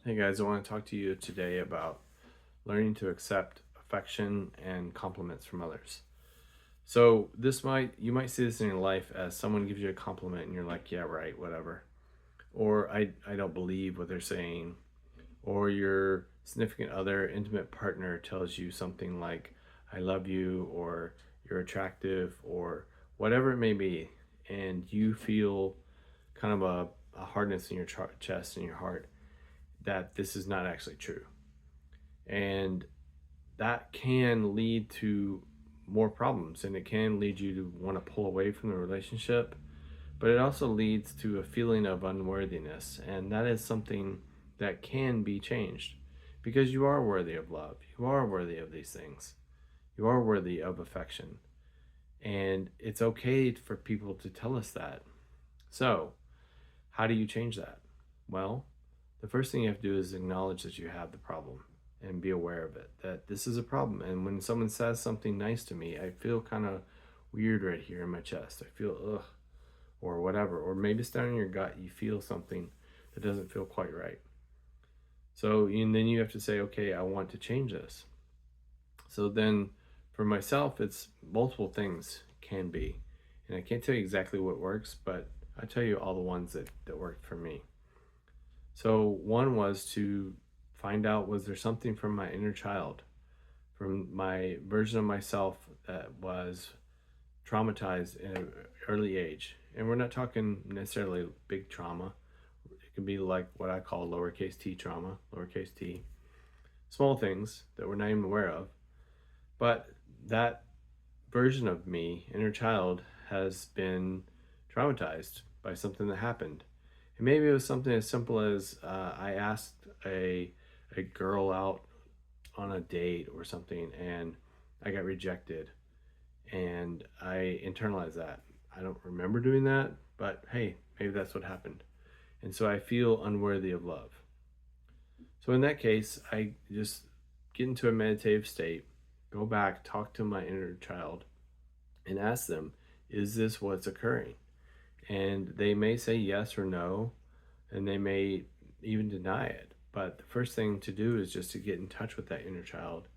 Hey guys, I want to talk to you today about learning to accept affection and compliments from others. So you might see this in your life as someone gives you a compliment and you're like, yeah, right, whatever. Or I don't believe what they're saying. Or your significant other, intimate partner tells you something like, I love you, or you're attractive, or whatever it may be. And you feel kind of a hardness in your chest and your heart that this is not actually true. And that can lead to more problems and it can lead you to want to pull away from the relationship, but it also leads to a feeling of unworthiness. And that is something that can be changed because you are worthy of love. You are worthy of these things. You are worthy of affection. And it's okay for people to tell us that. So, how do you change that? Well, the first thing you have to do is acknowledge that you have the problem and be aware of it, that this is a problem. And when someone says something nice to me, I feel kind of weird right here in my chest. I feel ugh, or whatever. Or maybe it's down in your gut, you feel something that doesn't feel quite right. So and then you have to say, okay, I want to change this. So then for myself, it's multiple things can be. And I can't tell you exactly what works, but I tell you all the ones that worked for me. So one was to find out, was there something from my inner child, from my version of myself that was traumatized in an early age? And we're not talking necessarily big trauma. It can be like what I call lowercase t trauma, lowercase t, small things that we're not even aware of. But that version of me, inner child, has been traumatized by something that happened. And maybe it was something as simple as I asked a girl out on a date or something and I got rejected, and I internalized that. I don't remember doing that, but hey, maybe that's what happened. And so I feel unworthy of love. So in that case, I just get into a meditative state, go back, talk to my inner child, and ask them, is this what's occurring? And they may say yes or no, and they may even deny it. But the first thing to do is just to get in touch with that inner child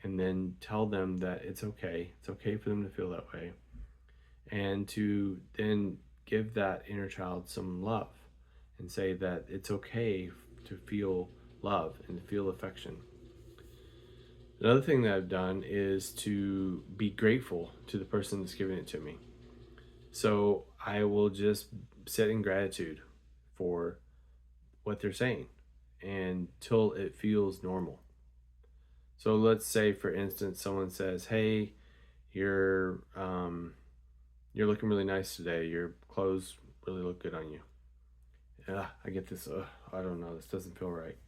and then tell them that it's okay. It's okay for them to feel that way. And to then give that inner child some love and say that it's okay to feel love and feel affection. Another thing that I've done is to be grateful to the person that's giving it to me. So I will just sit in gratitude for what they're saying until it feels normal. So let's say, for instance, someone says, "Hey, you're you're looking really nice today. Your clothes really look good on you." Yeah, I get this. I don't know. This doesn't feel right.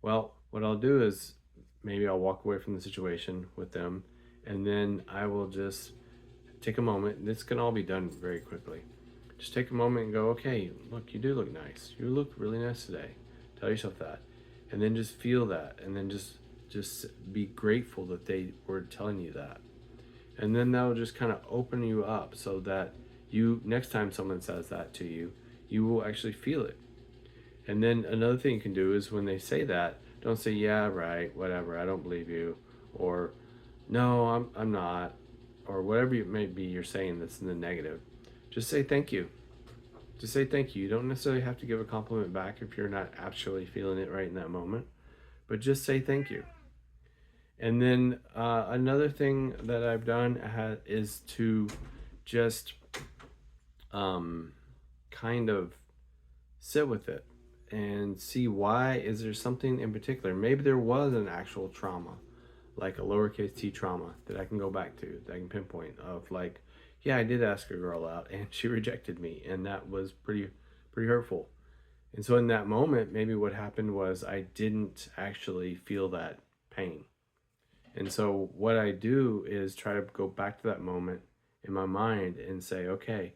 Well, what I'll do is maybe I'll walk away from the situation with them, and then I will just take a moment. This can all be done very quickly. Just take a moment and go, okay, look, you do look nice. You look really nice today. Tell yourself that. And then just feel that. And then just be grateful that they were telling you that. And then that'll just kind of open you up so that you, next time someone says that to you, you will actually feel it. And then another thing you can do is when they say that, don't say, yeah, right, whatever, I don't believe you, or no, I'm not, or whatever it may be you're saying that's in the negative. Just say thank you. Just say thank you. You don't necessarily have to give a compliment back if you're not actually feeling it right in that moment, but just say thank you. And then another thing that I've done is to just kind of sit with it and see, why is there something in particular. Maybe there was an actual trauma, like a lowercase t trauma, that I can go back to, that I can pinpoint, of like, yeah, I did ask a girl out and she rejected me, and that was pretty hurtful. And so in that moment, maybe what happened was I didn't actually feel that pain. And so what I do is try to go back to that moment in my mind and say, okay,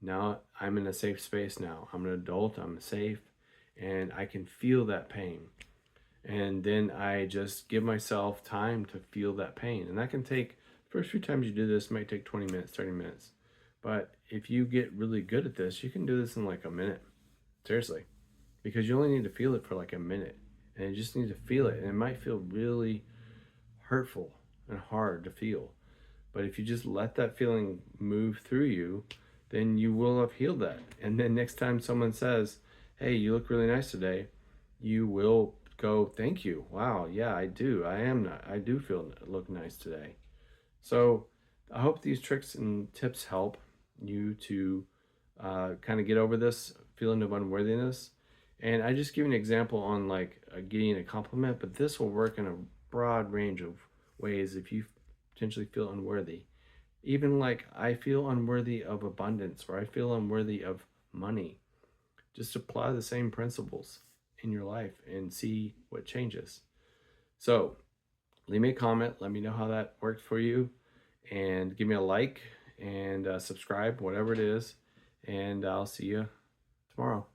now I'm in a safe space now. I'm an adult, I'm safe, and I can feel that pain. And then I just give myself time to feel that pain. And that can take, first few times you do this, might take 20 minutes, 30 minutes. But if you get really good at this, you can do this in like a minute. Seriously. because you only need to feel it for like a minute, and you just need to feel it, and it might feel really hurtful and hard to feel. But if you just let that feeling move through you, then you will have healed that. And then next time someone says, "Hey, you look really nice today," you will go, "Thank you. Wow, yeah, I do. I do feel look nice today." So I hope these tricks and tips help you to kind of get over this feeling of unworthiness. And I just give you an example on like getting a compliment, but this will work in a broad range of ways if you potentially feel unworthy. Even like I feel unworthy of abundance or I feel unworthy of money. Just apply the same principles in your life and see what changes. So leave me a comment. Let me know how that worked for you. And give me a like and subscribe, whatever it is. And I'll see you tomorrow.